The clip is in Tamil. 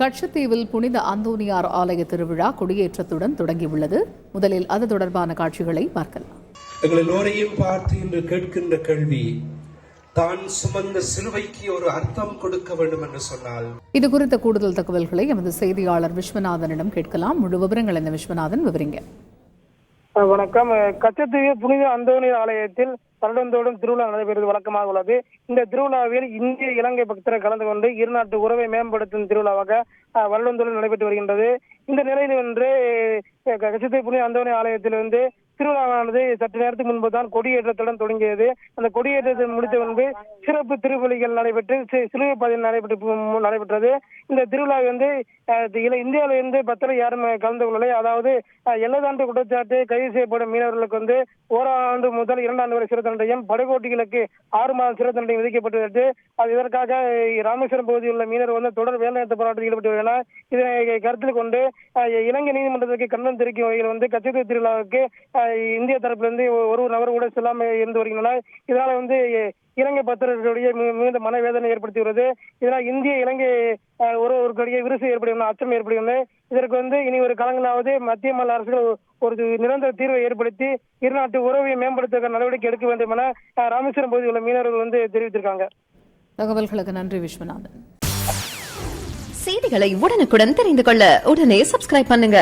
கட்சத்தீவில் புனித அந்தோனியார் ஆலய திருவிழா கொடியேற்றத்துடன் தொடங்கியுள்ளது. முதலில் அது தொடர்பான காட்சிகளை பார்க்கலாம். எங்கள் எல்லோரையும் பார்த்து இன்று கேட்கின்ற கேள்வி, தான் சுமந்த சிலுவைக்கு ஒரு அர்த்தம் கொடுக்க வேண்டும் என்று சொன்னால், இது குறித்த கூடுதல் தகவல்களை எமது செய்தியாளர் விஸ்வநாதனிடம் கேட்கலாம். முழு விவரங்கள் என்ன விஸ்வநாதன், விவரிங்க. வணக்கம். கச்சத்தீவு புனித அந்தோனியார் ஆலயத்தில் வருடந்தோறும் திருவிழா நடைபெறுவது வழக்கமாக உள்ளது. இந்த திருவிழாவில் இந்திய இலங்கை பக்தர்கள் கலந்து கொண்டு இருநாட்டு உறவை மேம்படுத்தும் திருவிழாவாக வருடந்தோறும் நடைபெற்று வருகின்றது. இந்த நிலையில் இன்று கச்சத்தீவு புனித அந்தோனியார் ஆலயத்திலிருந்து திருவிழாவானது சற்று நேரத்துக்கு முன்புதான் கொடியேற்றத்துடன் தொடங்கியது. அந்த கொடியேற்றத்தை முடித்த முன்பு சிறப்பு திருப்பலிகள் நடைபெற்று சிலுவை பாதையில் நடைபெற்றது. இந்த திருவிழா இந்தியாவிலிருந்து பக்தர்கள் யாரும் கலந்து கொள்ளலை. அதாவது எல்லைதாண்டு குற்றச்சாட்டு கைது செய்யப்படும் மீனவர்களுக்கு ஓராண்டு முதல் 2 ஆண்டு வரை சிறை தண்டனையும், படுகோட்டிகளுக்கு 6 மாத சிறை தண்டனை விதிக்கப்பட்டுள்ளது. இதற்காக ராமேஸ்வரம் பகுதியில் உள்ள மீனவர் தொடர் வேலைநிறுத்த போராட்டத்தில் ஈடுபட்டு வருகிறார். இதனை கருத்தில் கொண்டு இலங்கை நீதிமன்றத்திற்கு கண்டனம் தெரிவிக்கும் வகையில் கச்சத்தீவு திருவிழாவுக்கு இந்திய தரப்பிலிருந்து ஒரு நபர் கூட செல்லாமல் இருந்து வருகின்றனர். இதனால இலங்கை பக்தர்களுடைய மிகுந்த மனவேதனை ஏற்படுத்துகிறது. இதனால் இந்திய இலங்கை ஒருவருடைய விரிசு ஏற்படுகின்ற அச்சம் ஏற்படுகிறது. இதற்கு இனி ஒரு காலங்களாவது மத்திய மாநில அரசுகள் ஒரு நிரந்தர தீர்வை ஏற்படுத்தி இருநாட்டு உறவை மேம்படுத்த நடவடிக்கை எடுக்க வேண்டும் என ராமேஸ்வரம் பகுதியில் உள்ள மீனவர்கள் தெரிவித்திருக்காங்க. தகவல்களுக்கு நன்றி விஸ்வநாதன். செய்திகளை உடனுக்குடன் தெரிந்து கொள்ள உடனே சப்ஸ்கிரைப் பண்ணுங்க.